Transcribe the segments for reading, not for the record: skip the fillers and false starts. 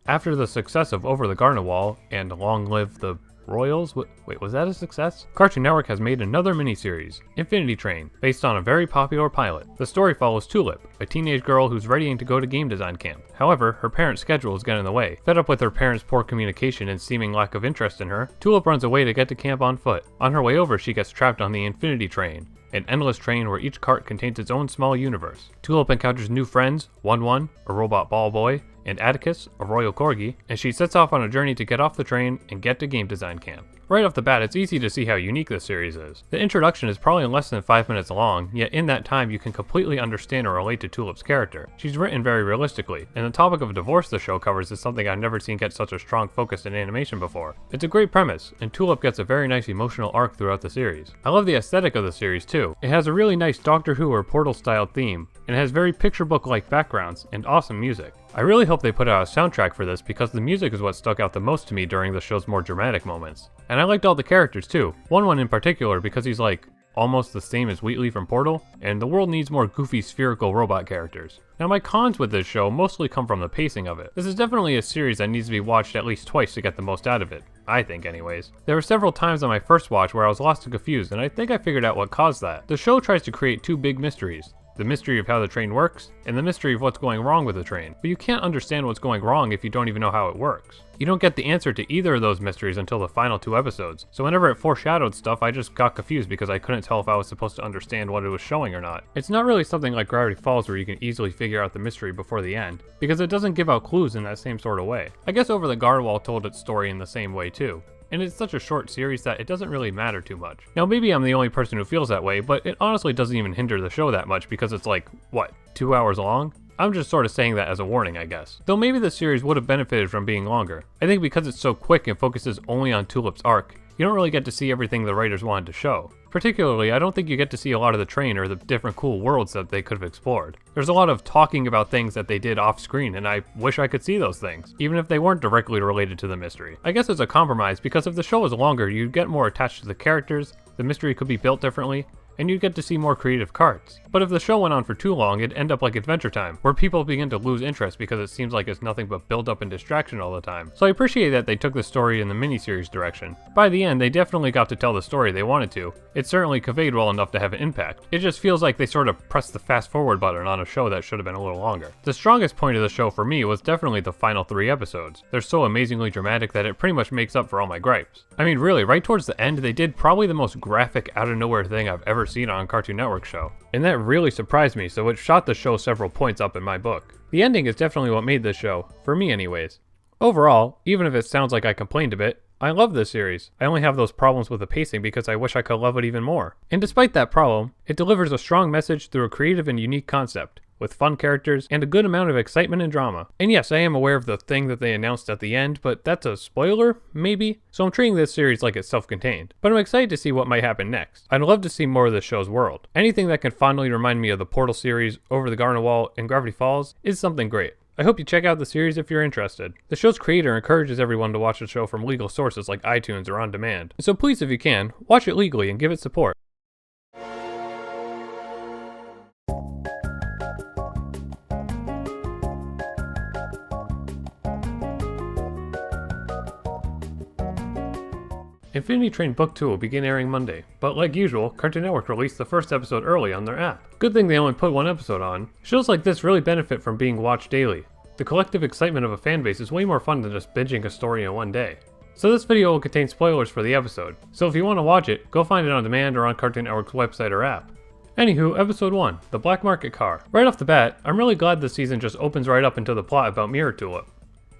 After the success of Over the Garden Wall and Long Live the Royals? Wait, was that a success? Cartoon Network has made another miniseries, Infinity Train, based on a very popular pilot. The story follows Tulip, a teenage girl who's readying to go to game design camp. However, her parents' schedules get in the way. Fed up with her parents' poor communication and seeming lack of interest in her, Tulip runs away to get to camp on foot. On her way over, she gets trapped on the Infinity Train, an endless train where each cart contains its own small universe. Tulip encounters new friends, One, a robot ball boy, and Atticus, a royal corgi, and she sets off on a journey to get off the train and get to game design camp. Right off the bat, it's easy to see how unique this series is. The introduction is probably less than 5 minutes long, yet in that time you can completely understand or relate to Tulip's character. She's written very realistically, and the topic of divorce the show covers is something I've never seen get such a strong focus in animation before. It's a great premise, and Tulip gets a very nice emotional arc throughout the series. I love the aesthetic of the series too. It has a really nice Doctor Who or Portal style theme, and it has very picture book like backgrounds and awesome music. I really hope they put out a soundtrack for this because the music is what stuck out the most to me during the show's more dramatic moments. And I liked all the characters too, one in particular because he's like almost the same as Wheatley from Portal, and the world needs more goofy spherical robot characters. Now my cons with this show mostly come from the pacing of it. This is definitely a series that needs to be watched at least twice to get the most out of it. I think anyways. There were several times on my first watch where I was lost and confused, and I think I figured out what caused that. The show tries to create two big mysteries. The mystery of how the train works, and the mystery of what's going wrong with the train. But you can't understand what's going wrong if you don't even know how it works. You don't get the answer to either of those mysteries until the final 2 episodes, so whenever it foreshadowed stuff I just got confused because I couldn't tell if I was supposed to understand what it was showing or not. It's not really something like Gravity Falls where you can easily figure out the mystery before the end, because it doesn't give out clues in that same sort of way. I guess Over the Garden Wall told its story in the same way too. And it's such a short series that it doesn't really matter too much. Now maybe I'm the only person who feels that way, but it honestly doesn't even hinder the show that much because it's like, what, 2 hours long? I'm just sort of saying that as a warning, I guess. Though maybe the series would have benefited from being longer. I think because it's so quick and focuses only on Tulip's arc, you don't really get to see everything the writers wanted to show. Particularly, I don't think you get to see a lot of the train or the different cool worlds that they could have explored. There's a lot of talking about things that they did off screen, and I wish I could see those things, even if they weren't directly related to the mystery. I guess it's a compromise because if the show was longer, you'd get more attached to the characters, the mystery could be built differently, and you'd get to see more creative carts. But if the show went on for too long, it'd end up like Adventure Time, where people begin to lose interest because it seems like it's nothing but build up and distraction all the time. So I appreciate that they took the story in the miniseries direction. By the end, they definitely got to tell the story they wanted to. It certainly conveyed well enough to have an impact. It just feels like they sort of pressed the fast forward button on a show that should have been a little longer. The strongest point of the show for me was definitely the final 3 episodes. They're so amazingly dramatic that it pretty much makes up for all my gripes. I mean really, right towards the end, they did probably the most graphic out of nowhere thing I've ever seen on a Cartoon Network show. And that really surprised me, so it shot the show several points up in my book. The ending is definitely what made this show, for me anyways. Overall, even if it sounds like I complained a bit, I love this series. I only have those problems with the pacing because I wish I could love it even more. And despite that problem, it delivers a strong message through a creative and unique concept, with fun characters and a good amount of excitement and drama. And yes, I am aware of the thing that they announced at the end, but that's a spoiler, maybe? So I'm treating this series like it's self-contained. But I'm excited to see what might happen next. I'd love to see more of the show's world. Anything that can fondly remind me of the Portal series, Over the Garden Wall, and Gravity Falls is something great. I hope you check out the series if you're interested. The show's creator encourages everyone to watch the show from legal sources like iTunes or on demand. So please, if you can, watch it legally and give it support. Infinity Train Book 2 will begin airing Monday, but like usual, Cartoon Network released the first episode early on their app. Good thing they only put 1 episode on. Shows like this really benefit from being watched daily. The collective excitement of a fanbase is way more fun than just binging a story in one day. So this video will contain spoilers for the episode, so if you want to watch it, go find it on demand or on Cartoon Network's website or app. Anywho, episode 1, The Black Market Car. Right off the bat, I'm really glad the season just opens right up into the plot about Mirror Tulip.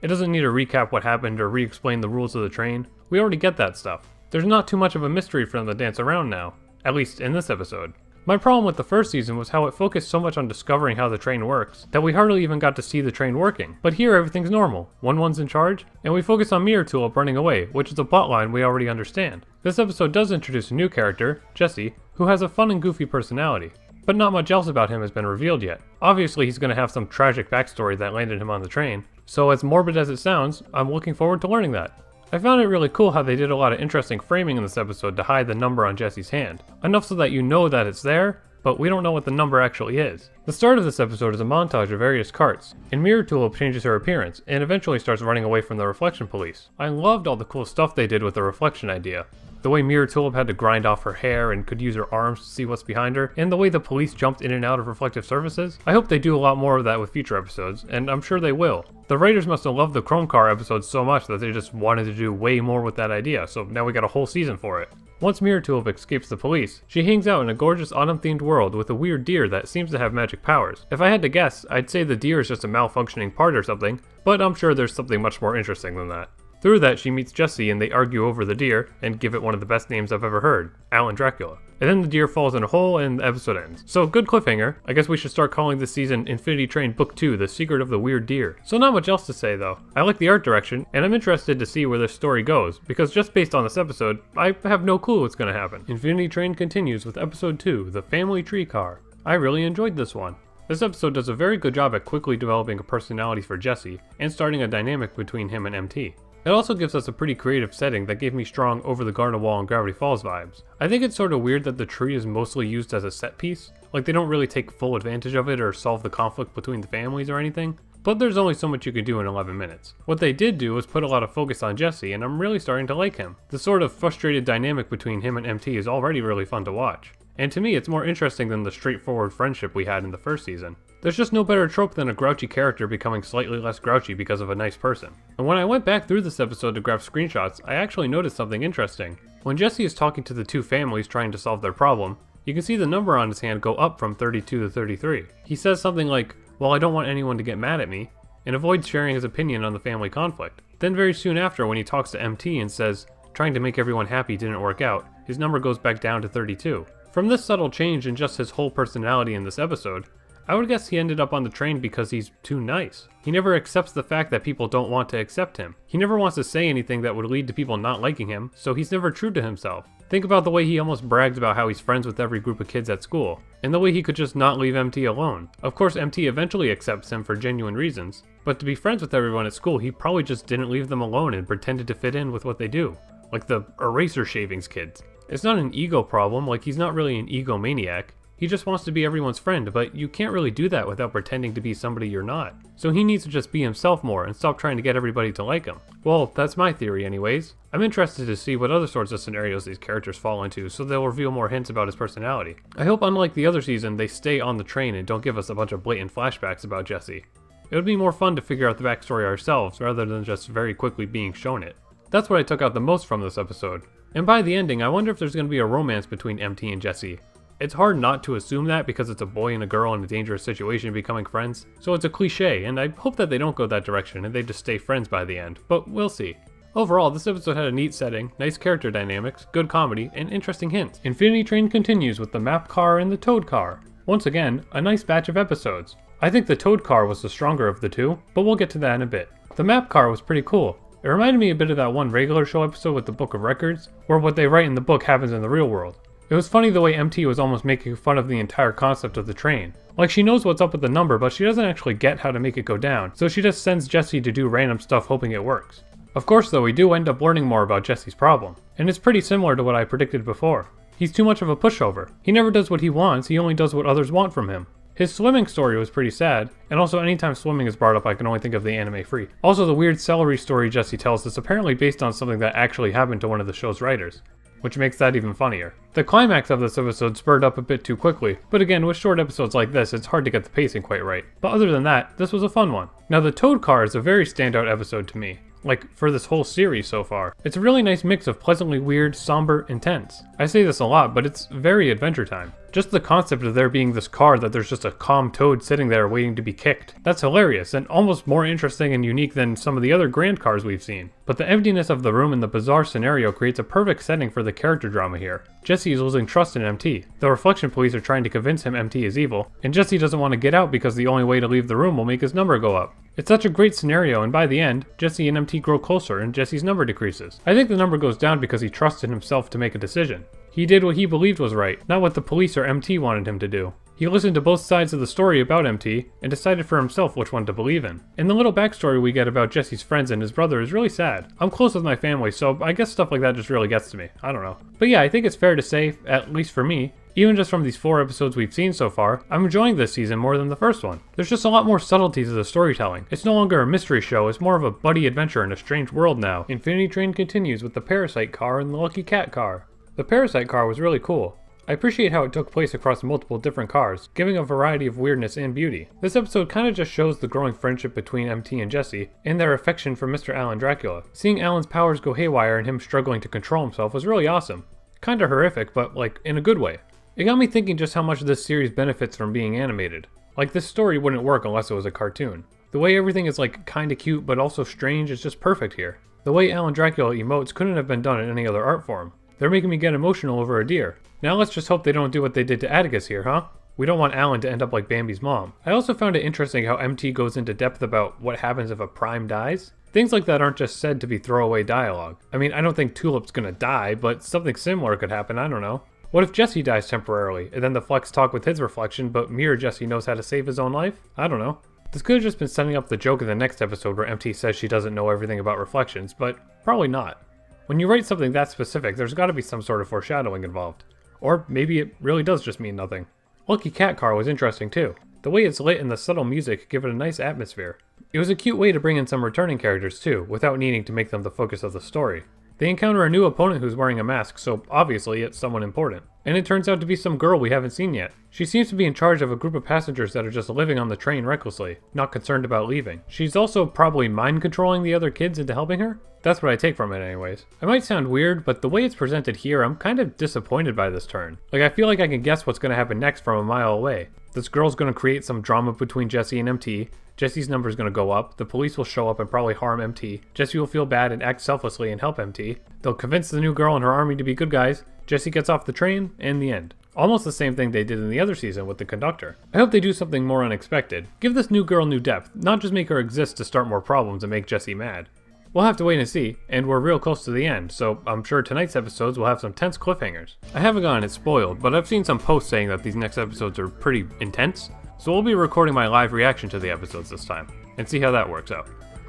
It doesn't need to recap what happened or re-explain the rules of the train. We already get that stuff. There's not too much of a mystery for them to dance around now, at least in this episode. My problem with the first season was how it focused so much on discovering how the train works, that we hardly even got to see the train working. But here everything's normal, one's in charge, and we focus on Mirror Tulip running away, which is a plotline we already understand. This episode does introduce a new character, Jesse, who has a fun and goofy personality. But not much else about him has been revealed yet. Obviously he's going to have some tragic backstory that landed him on the train, so as morbid as it sounds, I'm looking forward to learning that. I found it really cool how they did a lot of interesting framing in this episode to hide the number on Jesse's hand. Enough so that you know that it's there, but we don't know what the number actually is. The start of this episode is a montage of various carts, and Mirror Tulip changes her appearance, and eventually starts running away from the reflection police. I loved all the cool stuff they did with the reflection idea. The way Mirror Tulip had to grind off her hair and could use her arms to see what's behind her, and the way the police jumped in and out of reflective surfaces. I hope they do a lot more of that with future episodes, and I'm sure they will. The writers must have loved the Chrome Car episodes so much that they just wanted to do way more with that idea, so now we got a whole season for it. Once Mirror Tulip escapes the police, she hangs out in a gorgeous autumn-themed world with a weird deer that seems to have magic powers. If I had to guess, I'd say the deer is just a malfunctioning part or something, but I'm sure there's something much more interesting than that. Through that, she meets Jesse and they argue over the deer and give it one of the best names I've ever heard, Alan Dracula. And then the deer falls in a hole and the episode ends. So good cliffhanger. I guess we should start calling this season Infinity Train Book 2, The Secret of the Weird Deer. So not much else to say though. I like the art direction and I'm interested to see where this story goes, because just based on this episode, I have no clue what's going to happen. Infinity Train continues with episode 2, The Family Tree Car. I really enjoyed this one. This episode does a very good job at quickly developing a personality for Jesse and starting a dynamic between him and MT. It also gives us a pretty creative setting that gave me strong Over the Garden Wall and Gravity Falls vibes. I think it's sort of weird that the tree is mostly used as a set piece, like they don't really take full advantage of it or solve the conflict between the families or anything, but there's only so much you can do in 11 minutes. What they did do was put a lot of focus on Jesse, and I'm really starting to like him. The sort of frustrated dynamic between him and MT is already really fun to watch. And to me, it's more interesting than the straightforward friendship we had in the first season. There's just no better trope than a grouchy character becoming slightly less grouchy because of a nice person. And when I went back through this episode to grab screenshots, I actually noticed something interesting. When Jesse is talking to the two families trying to solve their problem, you can see the number on his hand go up from 32 to 33. He says something like, "Well, I don't want anyone to get mad at me," and avoids sharing his opinion on the family conflict. Then very soon after, when he talks to MT and says, "Trying to make everyone happy didn't work out," his number goes back down to 32. From this subtle change in just his whole personality in this episode, I would guess he ended up on the train because he's too nice. He never accepts the fact that people don't want to accept him. He never wants to say anything that would lead to people not liking him, so he's never true to himself. Think about the way he almost brags about how he's friends with every group of kids at school, and the way he could just not leave MT alone. Of course, MT eventually accepts him for genuine reasons, but to be friends with everyone at school, he probably just didn't leave them alone and pretended to fit in with what they do. Like the eraser shavings kids. It's not an ego problem, like he's not really an egomaniac. He just wants to be everyone's friend, but you can't really do that without pretending to be somebody you're not. So he needs to just be himself more and stop trying to get everybody to like him. Well, that's my theory anyways. I'm interested to see what other sorts of scenarios these characters fall into, so they'll reveal more hints about his personality. I hope unlike the other season, they stay on the train and don't give us a bunch of blatant flashbacks about Jesse. It would be more fun to figure out the backstory ourselves rather than just very quickly being shown it. That's what I took out the most from this episode. And by the ending, I wonder if there's going to be a romance between MT and Jesse. It's hard not to assume that because it's a boy and a girl in a dangerous situation becoming friends, so it's a cliche, and I hope that they don't go that direction and they just stay friends by the end, but we'll see. Overall, this episode had a neat setting, nice character dynamics, good comedy, and interesting hints. Infinity Train continues with the map car and the Toad car. Once again, a nice batch of episodes. I think the Toad car was the stronger of the two, but we'll get to that in a bit. The map car was pretty cool. It reminded me a bit of that one regular show episode with the Book of Records, where what they write in the book happens in the real world. It was funny the way MT was almost making fun of the entire concept of the train. Like she knows what's up with the number, but she doesn't actually get how to make it go down, so she just sends Jesse to do random stuff hoping it works. Of course though, we do end up learning more about Jesse's problem, and it's pretty similar to what I predicted before. He's too much of a pushover. He never does what he wants, he only does what others want from him. His swimming story was pretty sad, and also anytime swimming is brought up I can only think of the anime Free. Also the weird celery story Jesse tells is apparently based on something that actually happened to one of the show's writers, which makes that even funnier. The climax of this episode spurred up a bit too quickly, but again, with short episodes like this, it's hard to get the pacing quite right. But other than that, this was a fun one. Now the Toad car is a very standout episode to me. Like, for this whole series so far. It's a really nice mix of pleasantly weird, somber, and tense. I say this a lot, but it's very Adventure Time. Just the concept of there being this car that there's just a calm toad sitting there waiting to be kicked. That's hilarious, and almost more interesting and unique than some of the other grand cars we've seen. But the emptiness of the room and the bizarre scenario creates a perfect setting for the character drama here. Jesse is losing trust in MT. The reflection police are trying to convince him MT is evil, and Jesse doesn't want to get out because the only way to leave the room will make his number go up. It's such a great scenario, and by the end, Jesse and MT grow closer and Jesse's number decreases. I think the number goes down because he trusted himself to make a decision. He did what he believed was right, not what the police or MT wanted him to do. He listened to both sides of the story about MT and decided for himself which one to believe in. And the little backstory we get about Jesse's friends and his brother is really sad. I'm close with my family, so I guess stuff like that just really gets to me. I don't know. But yeah, I think it's fair to say, at least for me, even just from these 4 episodes we've seen so far, I'm enjoying this season more than the first one. There's just a lot more subtleties of the storytelling. It's no longer a mystery show, it's more of a buddy adventure in a strange world now. Infinity Train continues with the Parasite car and the Lucky Cat car. The Parasite car was really cool. I appreciate how it took place across multiple different cars, giving a variety of weirdness and beauty. This episode kinda just shows the growing friendship between MT and Jesse, and their affection for Mr. Alan Dracula. Seeing Alan's powers go haywire and him struggling to control himself was really awesome. Kinda horrific, but like, in a good way. It got me thinking just how much this series benefits from being animated. Like, this story wouldn't work unless it was a cartoon. The way everything is like kinda cute but also strange is just perfect here. The way Alan Dracula emotes couldn't have been done in any other art form. They're making me get emotional over a deer. Now let's just hope they don't do what they did to Atticus here, huh? We don't want Alan to end up like Bambi's mom. I also found it interesting how MT goes into depth about what happens if a prime dies. Things like that aren't just said to be throwaway dialogue. I mean, I don't think Tulip's gonna die, but something similar could happen, I don't know. What if Jesse dies temporarily, and then the Flex talk with his reflection, but Mirror Jesse knows how to save his own life? I don't know. This could have just been setting up the joke in the next episode where MT says she doesn't know everything about reflections, but probably not. When you write something that specific, there's gotta be some sort of foreshadowing involved. Or maybe it really does just mean nothing. Lucky Cat Car was interesting too. The way it's lit and the subtle music give it a nice atmosphere. It was a cute way to bring in some returning characters too, without needing to make them the focus of the story. They encounter a new opponent who's wearing a mask, so obviously it's someone important. And it turns out to be some girl we haven't seen yet. She seems to be in charge of a group of passengers that are just living on the train recklessly, not concerned about leaving. She's also probably mind controlling the other kids into helping her? That's what I take from it anyways. I might sound weird, but the way it's presented here, I'm kind of disappointed by this turn. Like, I feel like I can guess what's going to happen next from a mile away. This girl's going to create some drama between Jesse and MT. Jesse's number's going to go up, the police will show up and probably harm MT. Jesse will feel bad and act selflessly and help MT. They'll convince the new girl and her army to be good guys. Jesse gets off the train, and the end. Almost the same thing they did in the other season with the conductor. I hope they do something more unexpected. Give this new girl new depth, not just make her exist to start more problems and make Jesse mad. We'll have to wait and see, and we're real close to the end, so I'm sure tonight's episodes will have some tense cliffhangers. I haven't gotten it spoiled, but I've seen some posts saying that these next episodes are pretty intense, so we'll be recording my live reaction to the episodes this time, and see how that works out.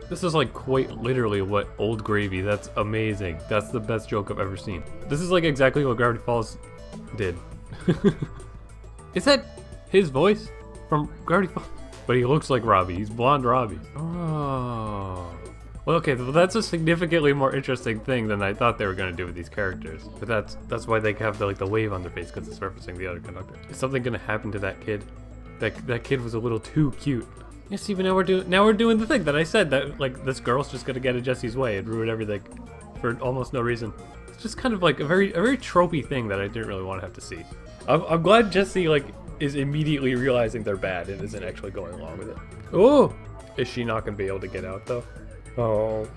This is like quite literally what Old Gravy, that's amazing. That's the best joke I've ever seen. This is like exactly what Gravity Falls did. Is that his voice from Gravity Falls? But he looks like Robbie, he's blonde Robbie. Oh. Well, okay, well, that's a significantly more interesting thing than I thought they were going to do with these characters. But that's why they have the wave on their face, because it's referencing the other conductor. Is something going to happen to that kid? That kid was a little too cute. Yeah, see, but now we're doing the thing that I said, that like this girl's just gonna get in Jesse's way and ruin everything for almost no reason. It's just kind of like a very tropey thing that I didn't really want to have to see. I'm glad Jesse like is immediately realizing they're bad and isn't actually going along with it. Oh, is she not gonna be able to get out though? Oh,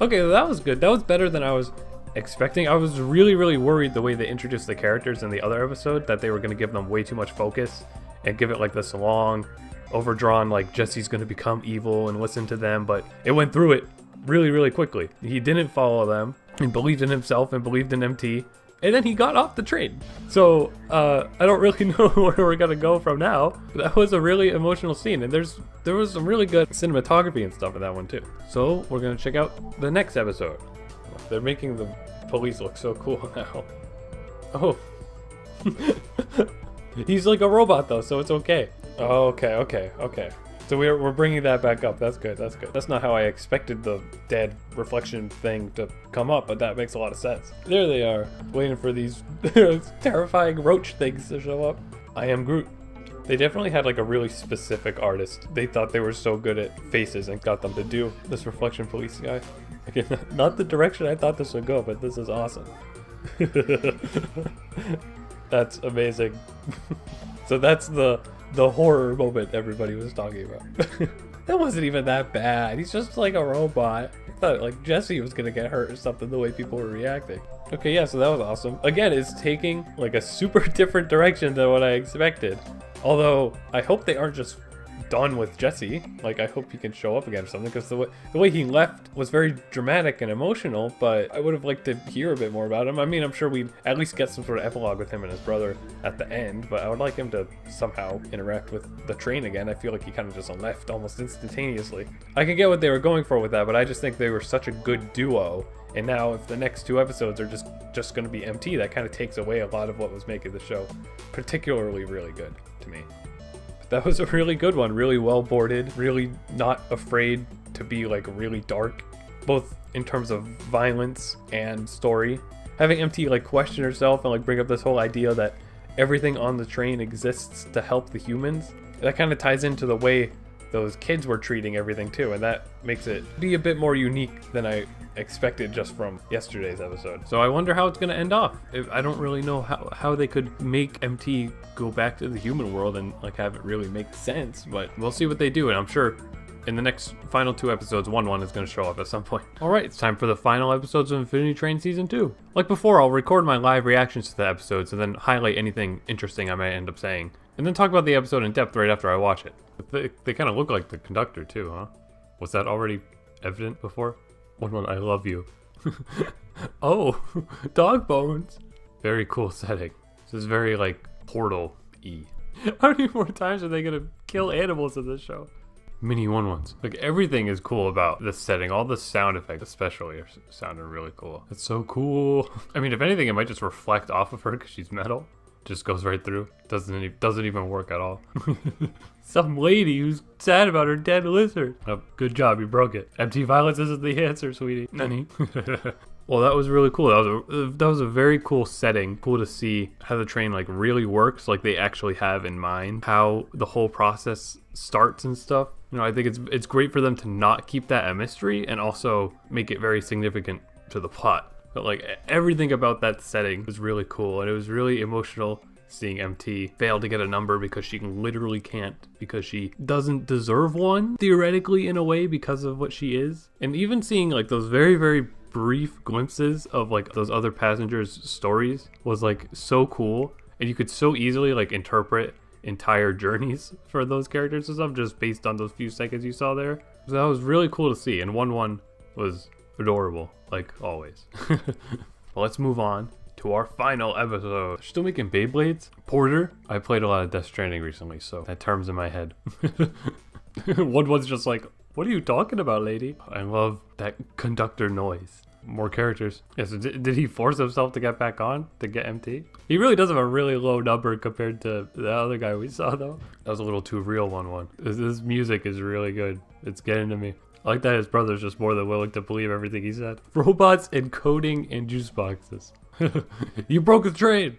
okay, well, that was good. That was better than I was expecting. I was really worried the way they introduced the characters in the other episode, that they were gonna give them way too much focus and give it like this long, overdrawn, like Jesse's gonna become evil and listen to them, but it went through it really quickly. He didn't follow them and believed in himself and believed in MT, and then he got off the train. So I don't really know where we're gonna go from now. That was a really emotional scene, and there was some really good cinematography and stuff in that one too. So we're gonna check out the next episode. They're making the police look so cool now. Oh. He's like a robot though, so it's okay. Oh, okay. So we're bringing that back up. That's good. That's not how I expected the dead reflection thing to come up, but that makes a lot of sense. There they are, waiting for these terrifying roach things to show up. I am Groot. They definitely had like a really specific artist. They thought they were so good at faces and got them to do this reflection police guy. Again, not the direction I thought this would go, but this is awesome. That's amazing. So that's the horror moment everybody was talking about. That wasn't even that bad. He's just like a robot. I thought like Jesse was gonna get hurt or something the way people were reacting. Okay, yeah, so that was awesome. Again, it's taking like a super different direction than what I expected. Although I hope they aren't just done with Jesse. Like, I hope he can show up again or something, because the way he left was very dramatic and emotional, but I would have liked to hear a bit more about him. I mean, I'm sure we'd at least get some sort of epilogue with him and his brother at the end, but I would like him to somehow interact with the train again. I feel like he kind of just left almost instantaneously. I can get what they were going for with that, but I just think they were such a good duo. And now if the next 2 episodes are just going to be empty, that kind of takes away a lot of what was making the show particularly really good to me. That was a really good one, really well boarded, really not afraid to be like really dark, both in terms of violence and story. Having MT like question herself and like bring up this whole idea that everything on the train exists to help the humans, that kind of ties into the way those kids were treating everything too, and that makes it be a bit more unique than I expected just from yesterday's episode. So I wonder how it's going to end off. I don't really know how they could make MT go back to the human world and like have it really make sense, but we'll see what they do, and I'm sure in the next final 2 episodes, 1-1 is going to show up at some point. Alright, it's time for the final episodes of Infinity Train Season 2. Like before, I'll record my live reactions to the episodes and then highlight anything interesting I might end up saying, and then talk about the episode in depth right after I watch it. They kind of look like the conductor too, huh? Was that already evident before? 1-1, I love you. Oh, dog bones. Very cool setting. This is very like Portal-y. How many more times are they gonna kill animals in this show? Mini 1-1s. Like everything is cool about this setting. All the sound effects especially are sounding really cool. It's so cool. I mean, if anything, it might just reflect off of her because she's metal. Just goes right through. Doesn't even work at all. Some lady who's sad about her dead lizard. Oh, good job, you broke it. Empty violence isn't the answer, sweetie. Nani? Well, that was really cool. That was a very cool setting. Cool to see how the train like really works, like they actually have in mind how the whole process starts and stuff. You know, I think it's great for them to not keep that a mystery and also make it very significant to the plot. But like everything about that setting was really cool, and it was really emotional seeing MT fail to get a number because she literally can't, because she doesn't deserve one, theoretically, in a way, because of what she is. And even seeing like those very, very brief glimpses of like those other passengers' stories was like so cool, and you could so easily like interpret entire journeys for those characters and stuff just based on those few seconds you saw there. So that was really cool to see, and 1-1 was adorable, like always. Well, let's move on to our final episode. Still making Beyblades? Porter? I played a lot of Death Stranding recently, so that term's in my head. 1-1's just like, what are you talking about, lady? I love that conductor noise. More characters. Yes, yeah, so did he force himself to get back on to get MT? He really does have a really low number compared to the other guy we saw, though. That was a little too real, 1-1. This music is really good. It's getting to me. I like that his brother's just more than willing to believe everything he said. Robots encoding in juice boxes. You broke the train!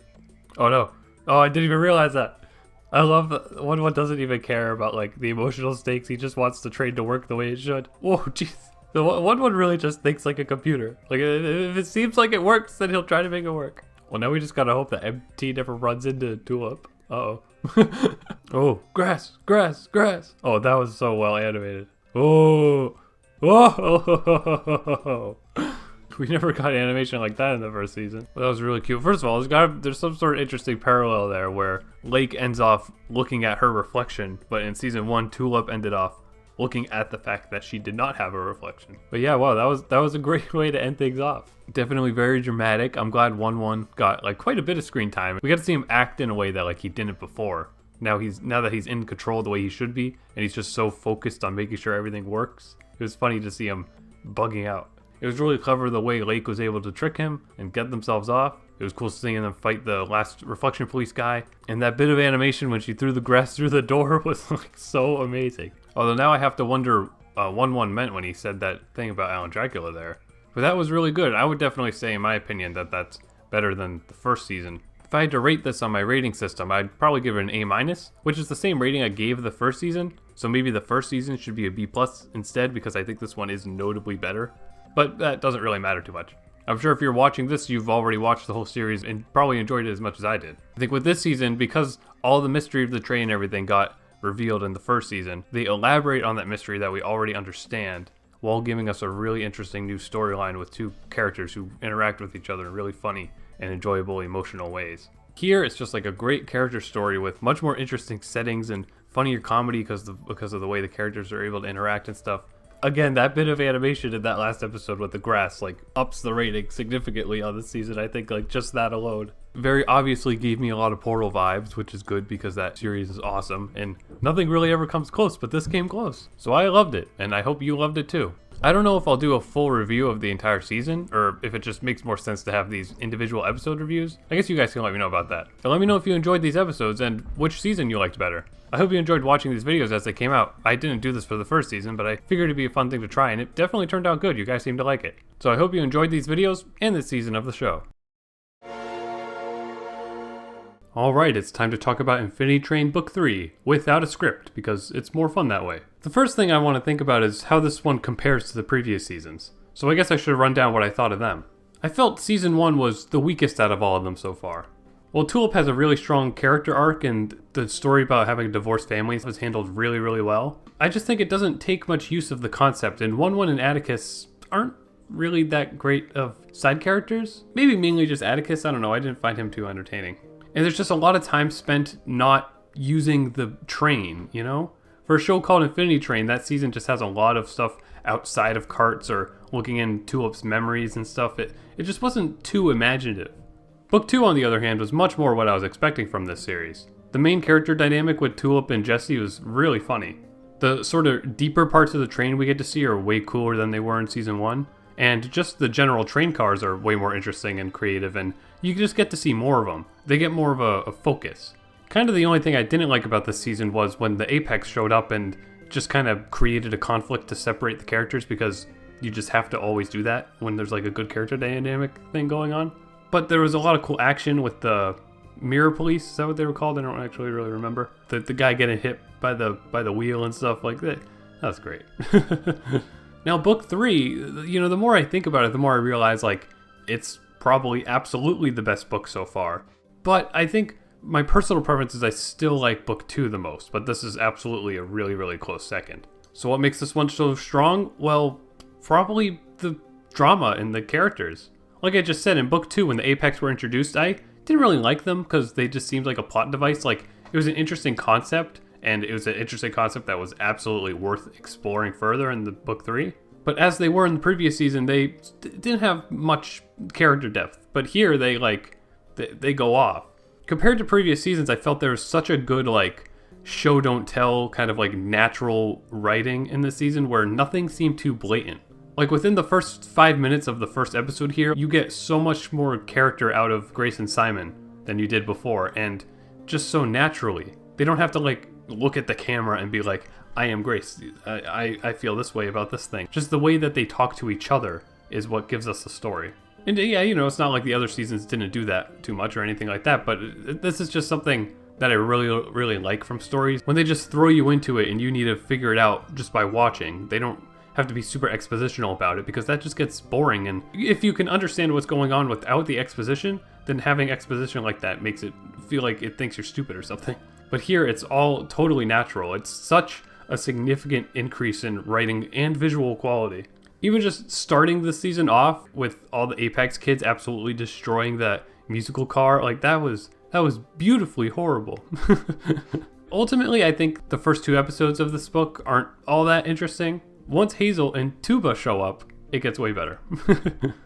Oh no. Oh, I didn't even realize that. I love that 1-1 doesn't even care about like the emotional stakes. He just wants the train to work the way it should. Whoa, jeez. The 1-1 really just thinks like a computer. Like if it seems like it works, then he'll try to make it work. Well, now we just gotta hope that MT never runs into Tulip. Uh-oh. Oh, grass, grass, grass. Oh, that was so well animated. Oh, whoa! We never got animation like that in the first season. Well, that was really cute. First of all, there's some sort of interesting parallel there where Lake ends off looking at her reflection, but in season 1, Tulip ended off looking at the fact that she did not have a reflection. But yeah, wow, that was a great way to end things off. Definitely very dramatic. I'm glad 1-1 got like quite a bit of screen time. We got to see him act in a way that like he didn't before. Now that he's in control the way he should be, and he's just so focused on making sure everything works. It was funny to see him bugging out. It was really clever the way Lake was able to trick him and get themselves off. It was cool seeing them fight the last reflection police guy. And that bit of animation when she threw the grass through the door was like so amazing. Although now I have to wonder 1-1 meant when he said that thing about Alan Dracula there. But that was really good. I would definitely say, in my opinion, that that's better than the first season. If I had to rate this on my rating system, I'd probably give it an A-, which is the same rating I gave the first season. So maybe the first season should be a B+ instead, because I think this one is notably better. But that doesn't really matter too much. I'm sure if you're watching this, you've already watched the whole series and probably enjoyed it as much as I did. I think with this season, because all the mystery of the train and everything got revealed in the first season, they elaborate on that mystery that we already understand while giving us a really interesting new storyline with 2 characters who interact with each other in really funny and enjoyable, emotional ways. Here, it's just like a great character story with much more interesting settings and funnier comedy because of the way the characters are able to interact and stuff. Again, that bit of animation in that last episode with the grass like ups the rating significantly on this season. I think like just that alone very obviously gave me a lot of Portal vibes, which is good because that series is awesome and nothing really ever comes close, but this came close. So I loved it, and I hope you loved it too. I don't know if I'll do a full review of the entire season, or if it just makes more sense to have these individual episode reviews. I guess you guys can let me know about that. So let me know if you enjoyed these episodes and which season you liked better. I hope you enjoyed watching these videos as they came out. I didn't do this for the first season, but I figured it'd be a fun thing to try, and it definitely turned out good. You guys seem to like it. So I hope you enjoyed these videos and this season of the show. Alright, it's time to talk about Infinity Train Book 3, without a script, because it's more fun that way. The first thing I want to think about is how this one compares to the previous seasons. So I guess I should run down what I thought of them. I felt Season 1 was the weakest out of all of them so far. While Tulip has a really strong character arc and the story about having divorced families was handled really, really well, I just think it doesn't take much use of the concept, and One and Atticus aren't really that great of side characters. Maybe mainly just Atticus, I don't know, I didn't find him too entertaining. And there's just a lot of time spent not using the train, you know? For a show called Infinity Train, that season just has a lot of stuff outside of carts or looking in Tulip's memories and stuff. It just wasn't too imaginative. Book 2, on the other hand, was much more what I was expecting from this series. The main character dynamic with Tulip and Jesse was really funny. The sort of deeper parts of the train we get to see are way cooler than they were in Season 1. And just the general train cars are way more interesting and creative, and you just get to see more of them. They get more of a focus. Kind of the only thing I didn't like about this season was when the Apex showed up and just kind of created a conflict to separate the characters, because you just have to always do that when there's like a good character dynamic thing going on. But there was a lot of cool action with the mirror police, is that what they were called? I don't actually really remember. The guy getting hit by the wheel and stuff like that. That was great. Now, Book 3, you know, the more I think about it, the more I realize, like, it's probably absolutely the best book so far. But I think my personal preference is I still like Book 2 the most, but this is absolutely a really, really close second. So what makes this one so strong? Well, probably the drama and the characters. Like I just said, in Book 2, when the Apex were introduced, I didn't really like them because they just seemed like a plot device. Like, it was an interesting concept, and it was an interesting concept that was absolutely worth exploring further in the Book 3. But as they were in the previous season, they didn't have much character depth. But here, they go off. Compared to previous seasons, I felt there was such a good, like, show don't tell kind of like natural writing in this season where nothing seemed too blatant. Like, within the first 5 minutes of the first episode here, you get so much more character out of Grace and Simon than you did before, and just so naturally. They don't have to, like, look at the camera and be like, I am Grace, I feel this way about this thing. Just the way that they talk to each other is what gives us the story. And yeah, you know, it's not like the other seasons didn't do that too much or anything like that, but this is just something that I really, really like from stories. When they just throw you into it and you need to figure it out just by watching. They don't have to be super expositional about it, because that just gets boring. And if you can understand what's going on without the exposition, then having exposition like that makes it feel like it thinks you're stupid or something. But here, it's all totally natural. It's such a significant increase in writing and visual quality. Even just starting the season off with all the Apex kids absolutely destroying that musical car, like that was beautifully horrible. Ultimately, I think the first 2 episodes of this book aren't all that interesting. Once Hazel and Tuba show up, it gets way better.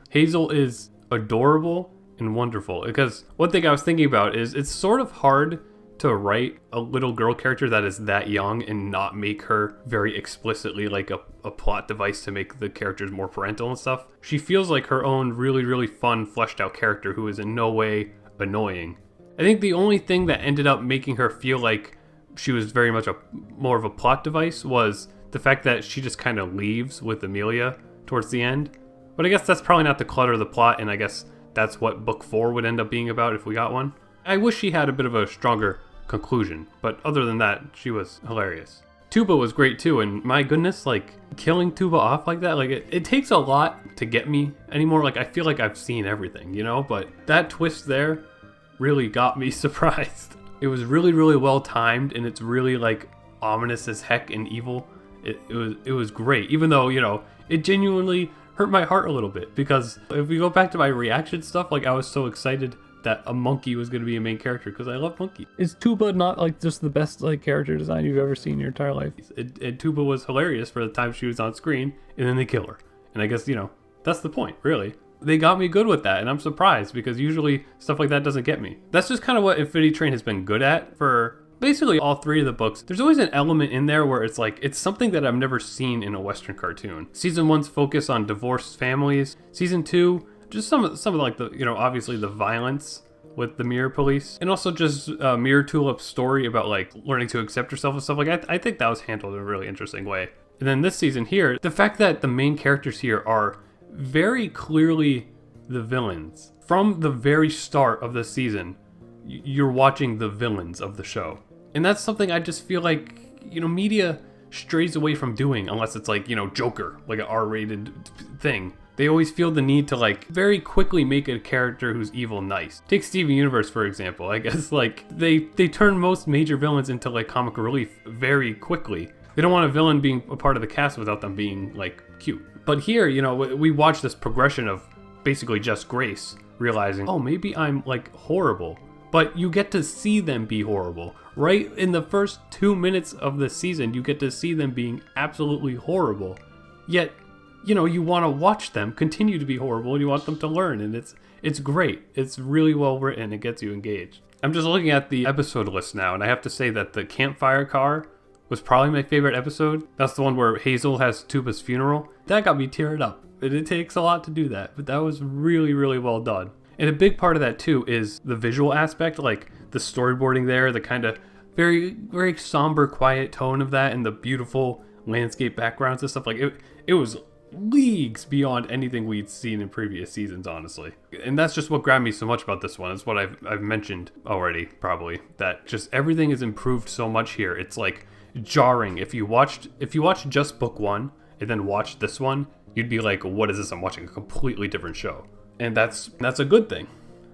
Hazel is adorable and wonderful, because one thing I was thinking about is it's sort of hard to write a little girl character that is that young and not make her very explicitly like a plot device to make the characters more parental and stuff. She feels like her own really, really fun, fleshed out character who is in no way annoying. I think the only thing that ended up making her feel like she was very much more of a plot device was the fact that she just kind of leaves with Amelia towards the end. But I guess that's probably not to clutter the plot, and I guess that's what Book 4 would end up being about if we got one. I wish she had a bit of a stronger conclusion, but other than that, she was hilarious. Tuba was great too, and my goodness, like, killing Tuba off like that, like, it takes a lot to get me anymore. Like, I feel like I've seen everything, you know, but that twist there really got me surprised. It was really, really well timed, and it's really, like, ominous as heck and evil. It was great, even though, you know, it genuinely hurt my heart a little bit, because if we go back to my reaction stuff, like, I was so excited that a monkey was going to be a main character because I love monkey. Is Tuba not like just the best like character design you've ever seen in your entire life? And Tuba was hilarious for the time she was on screen, and then they kill her. And I guess, that's the point, really. They got me good with that, and I'm surprised because usually stuff like that doesn't get me. That's just kind of what Infinity Train has been good at for basically all 3 of the books. There's always an element in there where it's like, it's something that I've never seen in a Western cartoon. Season 1's focus on divorced families. Season 2, just some of like the, obviously the violence with the Mirror Police. And also just Mirror Tulip's story about like learning to accept yourself and stuff like that. I think that was handled in a really interesting way. And then this season here, the fact that the main characters here are very clearly the villains. From the very start of the season, you're watching the villains of the show. And that's something I just feel like, media strays away from doing unless it's like, Joker, like an R-rated thing. They always feel the need to like very quickly make a character who's evil nice. Take Steven Universe, for example. I guess like they turn most major villains into like comic relief very quickly. They don't want a villain being a part of the cast without them being like cute. But here, we watch this progression of basically just Grace realizing, oh, maybe I'm like horrible. But you get to see them be horrible. Right in the first 2 minutes of the season, you get to see them being absolutely horrible. Yet, you want to watch them continue to be horrible and you want them to learn. And it's great. It's really well written. It gets you engaged. I'm just looking at the episode list now, and I have to say that the campfire car was probably my favorite episode. That's the one where Hazel has Tuba's funeral. That got me teared up. And it takes a lot to do that, but that was really, really well done. And a big part of that too is the visual aspect, like the storyboarding there, the kind of very, very somber, quiet tone of that, and the beautiful landscape backgrounds and stuff. Like it was leagues beyond anything we'd seen in previous seasons, honestly. And that's just what grabbed me so much about this one. It's what I've mentioned already, probably, that just everything is improved so much here. It's like jarring. If you watched just book 1 and then watched this one, you'd be like, what is this? I'm watching a completely different show. And that's a good thing.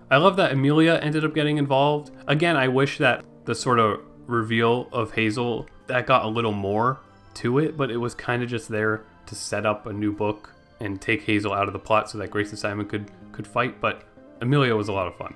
I love that Amelia ended up getting involved. Again, I wish that the sort of reveal of Hazel, that got a little more to it, but it was kind of just there to set up a new book and take Hazel out of the plot so that Grace and Simon could fight. But Amelia was a lot of fun.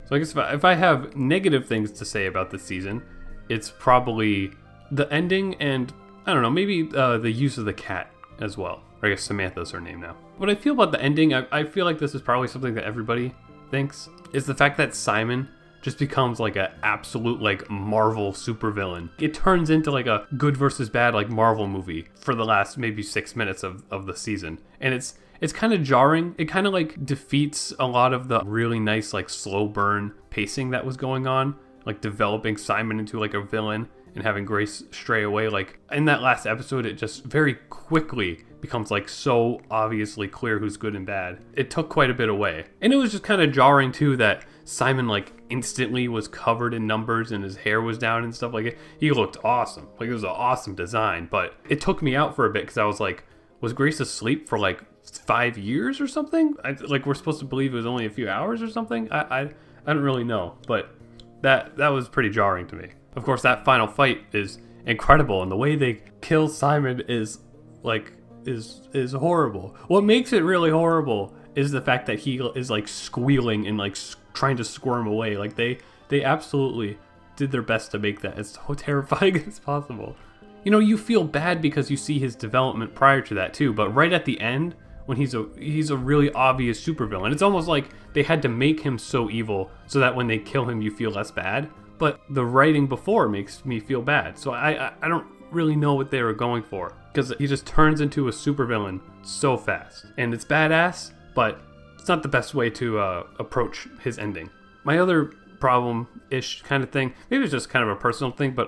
So I guess if I have negative things to say about this season, it's probably the ending and, I don't know, maybe the use of the cat as well. Or I guess Samantha's her name now. What I feel about the ending, I feel like this is probably something that everybody thinks, is the fact that Simon just becomes like an absolute like Marvel supervillain. It turns into like a good versus bad like Marvel movie for the last maybe 6 minutes of the season. And it's kind of jarring. It kind of like defeats a lot of the really nice like slow burn pacing that was going on, like developing Simon into like a villain and having Grace stray away. Like in that last episode, it just very quickly becomes like so obviously clear who's good and bad. It took quite a bit away. And it was just kind of jarring too that Simon like instantly was covered in numbers and his hair was down and stuff like it. He looked awesome. Like it was an awesome design, but it took me out for a bit because I was like, was Grace asleep for like 5 years or something? Like we're supposed to believe it was only a few hours or something? I don't really know, but that was pretty jarring to me. Of course, that final fight is incredible, and the way they kill Simon is like is horrible. What makes it really horrible is the fact that he is like squealing and like trying to squirm away. Like they absolutely did their best to make that as so terrifying as possible. You feel bad because you see his development prior to that too, but right at the end when he's a really obvious supervillain, it's almost like they had to make him so evil so that when they kill him you feel less bad. But the writing before makes me feel bad. So I don't really know what they were going for, because he just turns into a supervillain so fast. And it's badass, but it's not the best way to approach his ending. My other problem-ish kind of thing, maybe it's just kind of a personal thing, but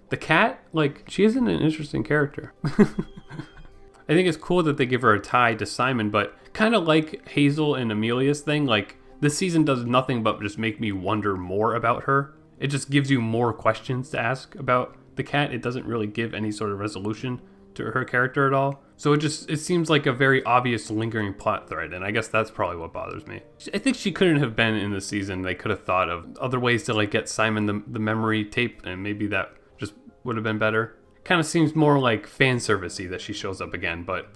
the cat, like, she isn't an interesting character. I think it's cool that they give her a tie to Simon, but kind of like Hazel and Amelia's thing, like, this season does nothing but just make me wonder more about her. It just gives you more questions to ask about the cat. It doesn't really give any sort of resolution to her character at all. So it seems like a very obvious lingering plot thread, and I guess that's probably what bothers me. I think she couldn't have been in the season. They could have thought of other ways to like get Simon the memory tape, and maybe that just would have been better. Kind of seems more like fan servicey that she shows up again, but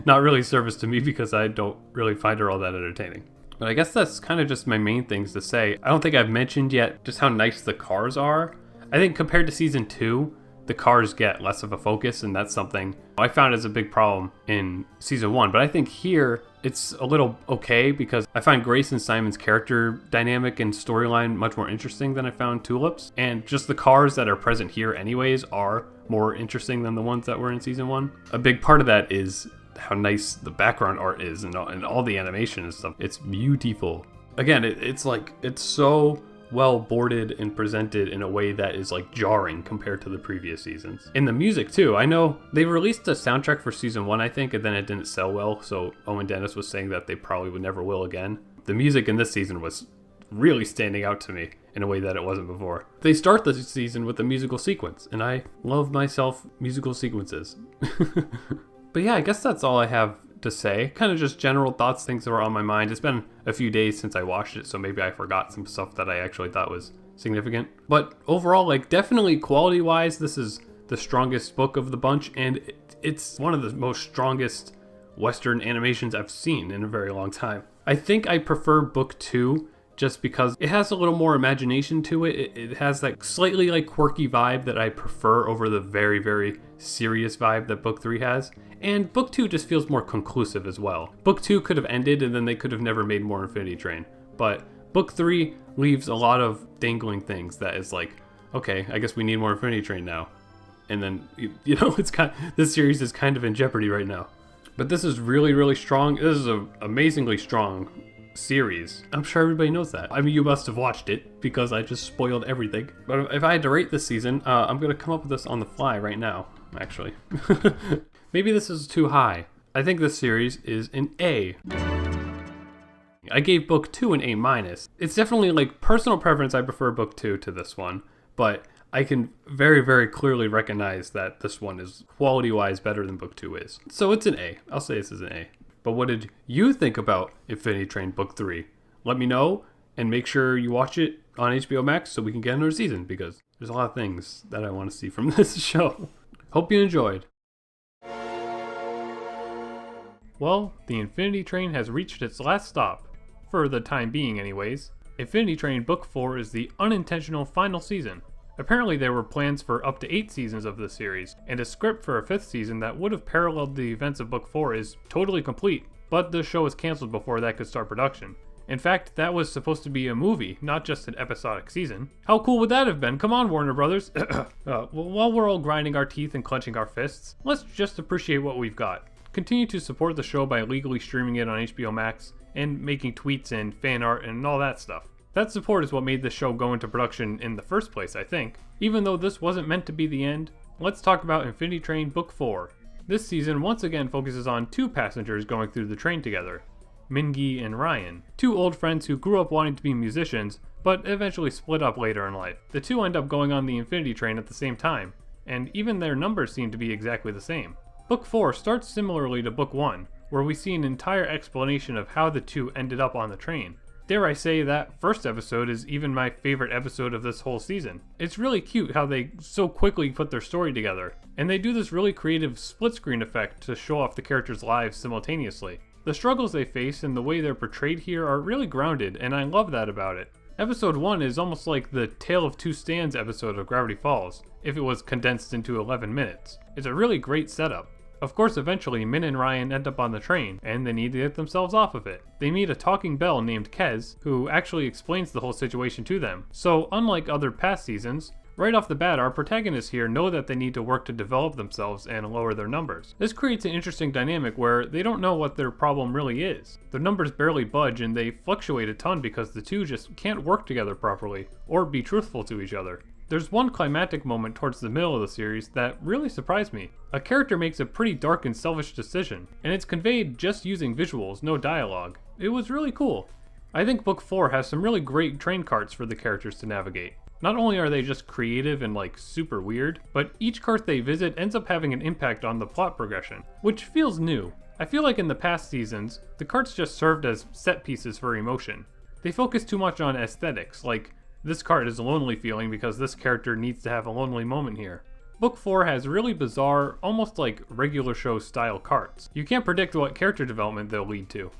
not really service to me because I don't really find her all that entertaining. But I guess that's kind of just my main things to say. I don't think I've mentioned yet just how nice the cars are. I think compared to season 2, the cars get less of a focus, and that's something I found as a big problem in season 1. But I think here it's a little okay because I find Grace and Simon's character dynamic and storyline much more interesting than I found Tulip's. And just the cars that are present here anyways are more interesting than the ones that were in season 1. A big part of that is how nice the background art is and all the animation and stuff. It's beautiful. Again, it's so well boarded and presented in a way that is like jarring compared to the previous seasons. In the music too, I know they released a soundtrack for season 1, I think, and then it didn't sell well, so Owen Dennis was saying that they probably would never will again. The music in this season was really standing out to me in a way that it wasn't before. They start the season with a musical sequence, and I love myself musical sequences. But yeah, I guess that's all I have to say. Kind of just general thoughts, things that were on my mind. It's been a few days since I watched it, so maybe I forgot some stuff that I actually thought was significant. But overall, like, definitely quality-wise, this is the strongest book of the bunch, and it's one of the most strongest Western animations I've seen in a very long time. I think I prefer book 2 just because it has a little more imagination to it. It has that slightly like quirky vibe that I prefer over the very, very serious vibe that book 3 has. And book 2 just feels more conclusive as well. Book 2 could have ended and then they could have never made more Infinity Train. But book 3 leaves a lot of dangling things that is like, okay, I guess we need more Infinity Train now. And then, you know, this series is kind of in jeopardy right now. But this is really, really strong. This is an amazingly strong series. I'm sure everybody knows that. I mean, you must have watched it because I just spoiled everything. But if I had to rate this season, I'm going to come up with this on the fly right now, actually. Maybe this is too high. I think this series is an A. I gave book 2 an A-. It's definitely like personal preference. I prefer book 2 to this one, but I can very, very clearly recognize that this one is quality-wise better than book 2 is. So it's an A. I'll say this is an A. But what did you think about Infinity Train Book 3? Let me know, and make sure you watch it on HBO Max so we can get another season, because there's a lot of things that I want to see from this show. Hope you enjoyed. Well, the Infinity Train has reached its last stop, for the time being anyways. Infinity Train Book 4 is the unintentional final season. Apparently there were plans for up to 8 seasons of this series, and a script for a 5th season that would have paralleled the events of Book 4 is totally complete, but the show was cancelled before that could start production. In fact, that was supposed to be a movie, not just an episodic season. How cool would that have been? Come on, Warner Brothers. While we're all grinding our teeth and clenching our fists, let's just appreciate what we've got. Continue to support the show by legally streaming it on HBO Max, and making tweets and fan art and all that stuff. That support is what made this show go into production in the first place, I think. Even though this wasn't meant to be the end, let's talk about Infinity Train Book 4. This season once again focuses on 2 passengers going through the train together, Mingi and Ryan, 2 old friends who grew up wanting to be musicians, but eventually split up later in life. The 2 end up going on the Infinity Train at the same time, and even their numbers seem to be exactly the same. Book 4 starts similarly to Book 1, where we see an entire explanation of how the 2 ended up on the train. Dare I say that first episode is even my favorite episode of this whole season. It's really cute how they so quickly put their story together, and they do this really creative split screen effect to show off the characters' lives simultaneously. The struggles they face and the way they're portrayed here are really grounded, and I love that about it. Episode 1 is almost like the Tale of Two Stands episode of Gravity Falls, if it was condensed into 11 minutes. It's a really great setup. Of course, eventually, Min and Ryan end up on the train, and they need to get themselves off of it. They meet a talking bell named Kez, who actually explains the whole situation to them. So, unlike other past seasons, right off the bat, our protagonists here know that they need to work to develop themselves and lower their numbers. This creates an interesting dynamic where they don't know what their problem really is. Their numbers barely budge, and they fluctuate a ton because the 2 just can't work together properly, or be truthful to each other. There's one climactic moment towards the middle of the series that really surprised me. A character makes a pretty dark and selfish decision, and it's conveyed just using visuals, no dialogue. It was really cool. I think Book 4 has some really great train carts for the characters to navigate. Not only are they just creative and like super weird, but each cart they visit ends up having an impact on the plot progression, which feels new. I feel like in the past seasons, the carts just served as set pieces for emotion. They focus too much on aesthetics, like this cart is lonely feeling because this character needs to have a lonely moment here. Book 4 has really bizarre, almost like regular show style carts. You can't predict what character development they'll lead to.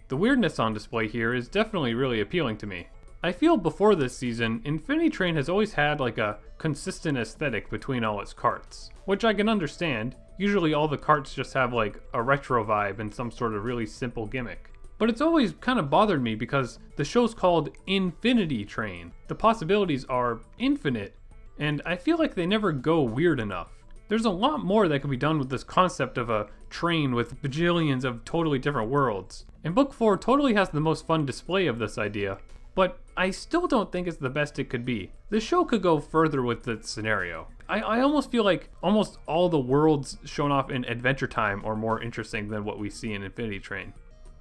The weirdness on display here is definitely really appealing to me. I feel before this season, Infinity Train has always had like a consistent aesthetic between all its carts, which I can understand. Usually all the carts just have like a retro vibe and some sort of really simple gimmick. But it's always kind of bothered me because the show's called Infinity Train. The possibilities are infinite, and I feel like they never go weird enough. There's a lot more that can be done with this concept of a train with bajillions of totally different worlds. And Book 4 totally has the most fun display of this idea, but I still don't think it's the best it could be. The show could go further with this scenario. I almost feel like almost all the worlds shown off in Adventure Time are more interesting than what we see in Infinity Train.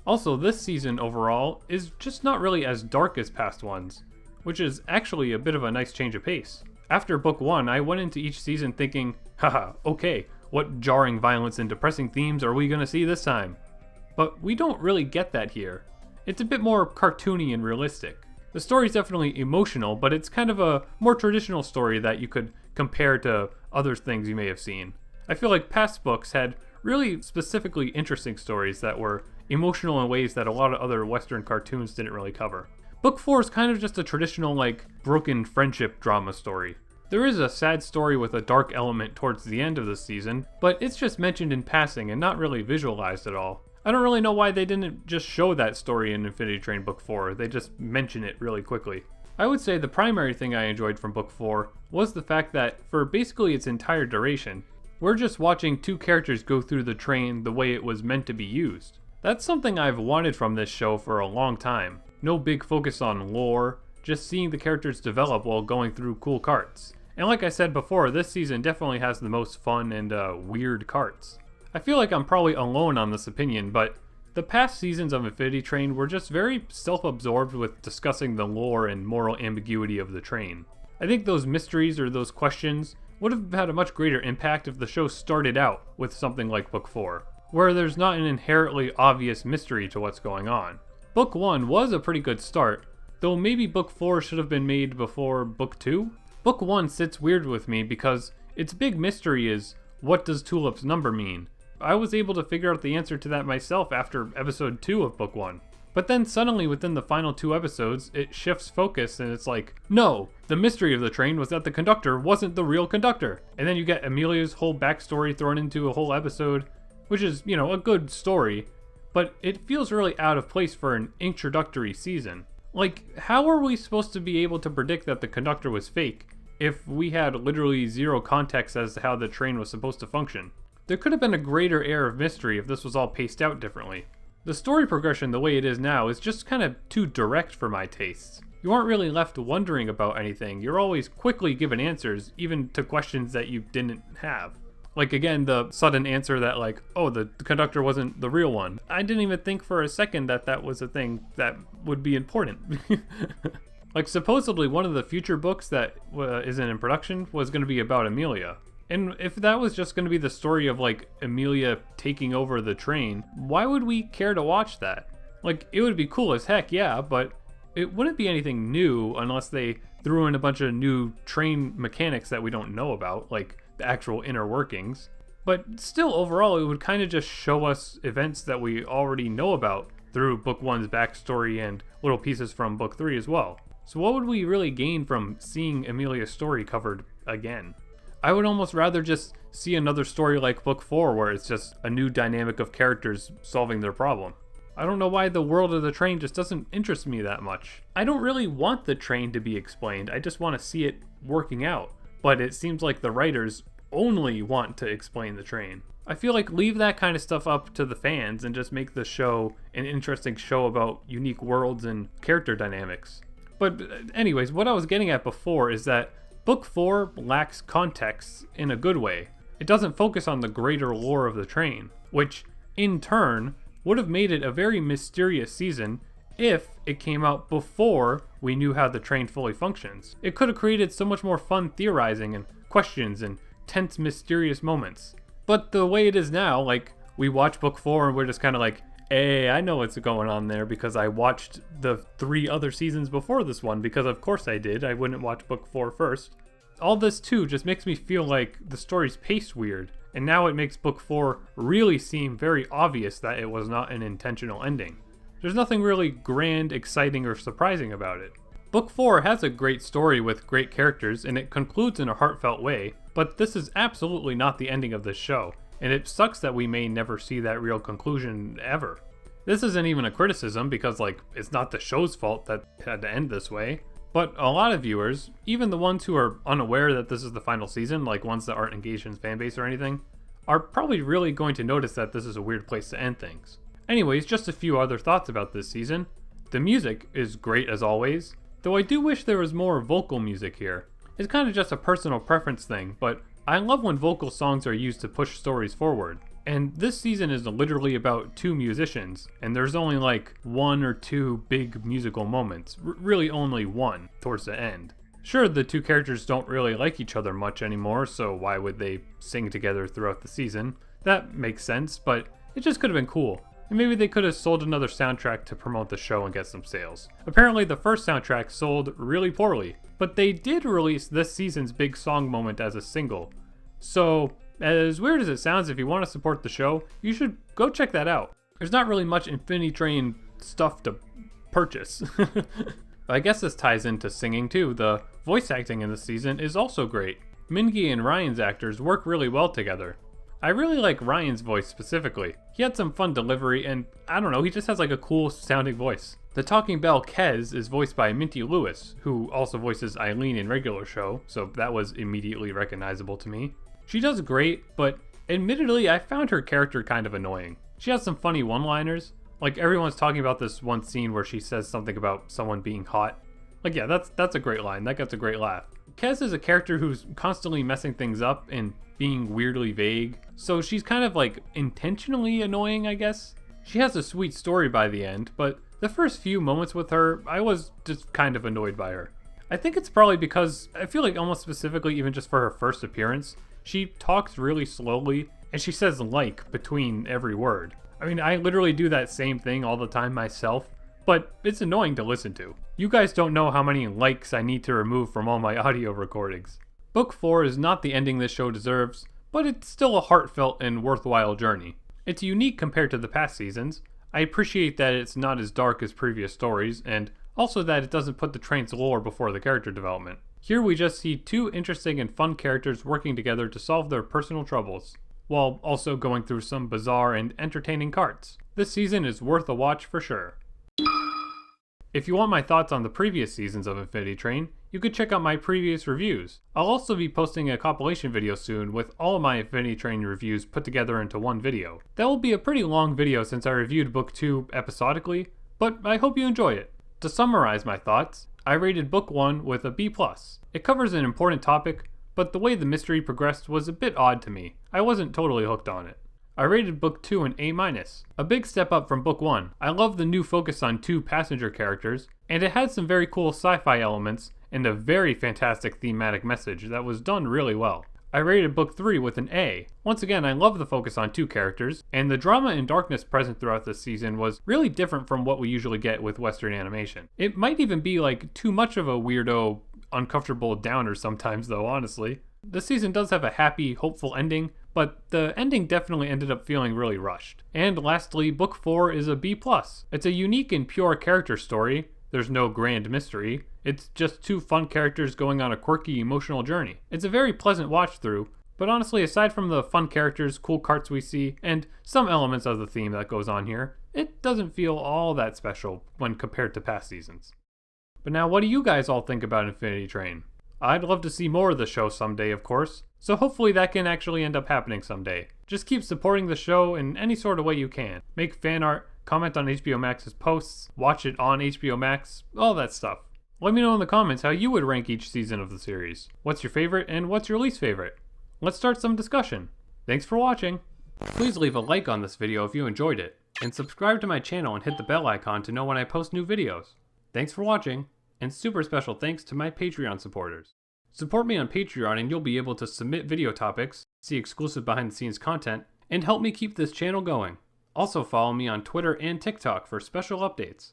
Also, this season overall is just not really as dark as past ones, which is actually a bit of a nice change of pace. After Book 1, I went into each season thinking, haha, okay, what jarring violence and depressing themes are we gonna see this time? But we don't really get that here. It's a bit more cartoony and realistic. The story's definitely emotional, but it's kind of a more traditional story that you could compare to other things you may have seen. I feel like past books had really specifically interesting stories that were emotional in ways that a lot of other Western cartoons didn't really cover. Book 4 is kind of just a traditional, like, broken friendship drama story. There is a sad story with a dark element towards the end of the season, but it's just mentioned in passing and not really visualized at all. I don't really know why they didn't just show that story in Infinity Train Book 4, they just mention it really quickly. I would say the primary thing I enjoyed from Book 4 was the fact that, for basically its entire duration, we're just watching two characters go through the train the way it was meant to be used. That's something I've wanted from this show for a long time. No big focus on lore, just seeing the characters develop while going through cool carts. And like I said before, this season definitely has the most fun and weird carts. I feel like I'm probably alone on this opinion, but the past seasons of Infinity Train were just very self-absorbed with discussing the lore and moral ambiguity of the train. I think those mysteries or those questions would have had a much greater impact if the show started out with something like Book 4, where there's not an inherently obvious mystery to what's going on. Book 1 was a pretty good start, though maybe Book 4 should have been made before Book 2? Book 1 sits weird with me because its big mystery is, what does Tulip's number mean? I was able to figure out the answer to that myself after episode 2 of Book 1. But then suddenly within the final 2 episodes, it shifts focus and it's like, no, the mystery of the train was that the conductor wasn't the real conductor. And then you get Amelia's whole backstory thrown into a whole episode, which is, you know, a good story, but it feels really out of place for an introductory season. Like, how are we supposed to be able to predict that the conductor was fake if we had literally zero context as to how the train was supposed to function? There could have been a greater air of mystery if this was all paced out differently. The story progression the way it is now is just kind of too direct for my tastes. You aren't really left wondering about anything, you're always quickly given answers, even to questions that you didn't have. Like again, the sudden answer that like, oh, the conductor wasn't the real one. I didn't even think for a second that that was a thing that would be important. Like supposedly one of the future books that isn't in production was going to be about Amelia. And if that was just going to be the story of like Amelia taking over the train, why would we care to watch that? Like it would be cool as heck, yeah, but it wouldn't be anything new unless they threw in a bunch of new train mechanics that we don't know about, like the actual inner workings. But still, overall, it would kind of just show us events that we already know about through Book 1's backstory and little pieces from Book 3 as well. So what would we really gain from seeing Amelia's story covered again? I would almost rather just see another story like Book 4 where it's just a new dynamic of characters solving their problem. I don't know why the world of the train just doesn't interest me that much. I don't really want the train to be explained, I just want to see it working out. But it seems like the writers only want to explain the train. I feel like leave that kind of stuff up to the fans and just make the show an interesting show about unique worlds and character dynamics. But anyways, what I was getting at before is that Book 4 lacks context in a good way. It doesn't focus on the greater lore of the train, which, in turn, would have made it a very mysterious season if it came out before we knew how the train fully functions. It could have created so much more fun theorizing and questions and tense, mysterious moments. But the way it is now, like, we watch Book 4 and we're just kind of like, hey, I know what's going on there because I watched the 3 other seasons before this one, because of course I did. I wouldn't watch Book 4 first. All this too just makes me feel like the story's paced weird, and now it makes Book 4 really seem very obvious that it was not an intentional ending. There's nothing really grand, exciting, or surprising about it. Book 4 has a great story with great characters, and it concludes in a heartfelt way, but this is absolutely not the ending of this show, and it sucks that we may never see that real conclusion ever. This isn't even a criticism because, it's not the show's fault that it had to end this way, but a lot of viewers, even the ones who are unaware that this is the final season, like ones that aren't engaged in fanbase or anything, are probably really going to notice that this is a weird place to end things. Anyways, just a few other thoughts about this season. The music is great as always, though I do wish there was more vocal music here. It's kind of just a personal preference thing, but I love when vocal songs are used to push stories forward. And this season is literally about 2 musicians, and there's only 1 or 2 big musical moments, really only one towards the end. Sure, the 2 characters don't really like each other much anymore, so why would they sing together throughout the season? That makes sense, but it just could have been cool. And maybe they could have sold another soundtrack to promote the show and get some sales. Apparently the first soundtrack sold really poorly, but they did release this season's big song moment as a single. So, as weird as it sounds, if you want to support the show, you should go check that out. There's not really much Infinity Train stuff to purchase. I guess this ties into singing too. The voice acting in this season is also great. Mingi and Ryan's actors work really well together. I really like Ryan's voice specifically. He had some fun delivery and, I don't know, he just has a cool sounding voice. The talking bell Kez is voiced by Minty Lewis, who also voices Eileen in regular show, so that was immediately recognizable to me. She does great, but admittedly I found her character kind of annoying. She has some funny one-liners, everyone's talking about this one scene where she says something about someone being hot. Yeah, that's a great line, that gets a great laugh. Kez is a character who's constantly messing things up and being weirdly vague, so she's kind of intentionally annoying, I guess. She has a sweet story by the end, but the first few moments with her, I was just kind of annoyed by her. I think it's probably because, I feel almost specifically even just for her first appearance, she talks really slowly, and she says between every word. I mean, I literally do that same thing all the time myself, but it's annoying to listen to. You guys don't know how many likes I need to remove from all my audio recordings. Book 4 is not the ending this show deserves, but it's still a heartfelt and worthwhile journey. It's unique compared to the past seasons. I appreciate that it's not as dark as previous stories, and also that it doesn't put the train's lore before the character development. Here we just see 2 interesting and fun characters working together to solve their personal troubles, while also going through some bizarre and entertaining parts. This season is worth a watch for sure. If you want my thoughts on the previous seasons of Infinity Train, you could check out my previous reviews. I'll also be posting a compilation video soon with all of my Infinity Train reviews put together into one video. That will be a pretty long video since I reviewed Book 2 episodically, but I hope you enjoy it. To summarize my thoughts, I rated Book 1 with a B+. It covers an important topic, but the way the mystery progressed was a bit odd to me. I wasn't totally hooked on it. I rated Book 2 an A-, a big step up from Book 1. I love the new focus on 2 passenger characters, and it had some very cool sci-fi elements and a very fantastic thematic message that was done really well. I rated Book 3 with an A. Once again, I love the focus on 2 characters, and the drama and darkness present throughout this season was really different from what we usually get with Western animation. It might even be too much of a weirdo, uncomfortable downer sometimes though, honestly. This season does have a happy, hopeful ending, but the ending definitely ended up feeling really rushed. And lastly, Book 4 is a B+. It's a unique and pure character story. There's no grand mystery. It's just 2 fun characters going on a quirky, emotional journey. It's a very pleasant watch through, but honestly, aside from the fun characters, cool carts we see, and some elements of the theme that goes on here, it doesn't feel all that special when compared to past seasons. But now, what do you guys all think about Infinity Train? I'd love to see more of the show someday, of course, so hopefully that can actually end up happening someday. Just keep supporting the show in any sort of way you can. Make fan art, comment on HBO Max's posts, watch it on HBO Max, all that stuff. Let me know in the comments how you would rank each season of the series. What's your favorite and what's your least favorite? Let's start some discussion. Thanks for watching. Please leave a like on this video if you enjoyed it, and subscribe to my channel and hit the bell icon to know when I post new videos. Thanks for watching, and super special thanks to my Patreon supporters. Support me on Patreon and you'll be able to submit video topics, see exclusive behind the scenes content, and help me keep this channel going. Also follow me on Twitter and TikTok for special updates.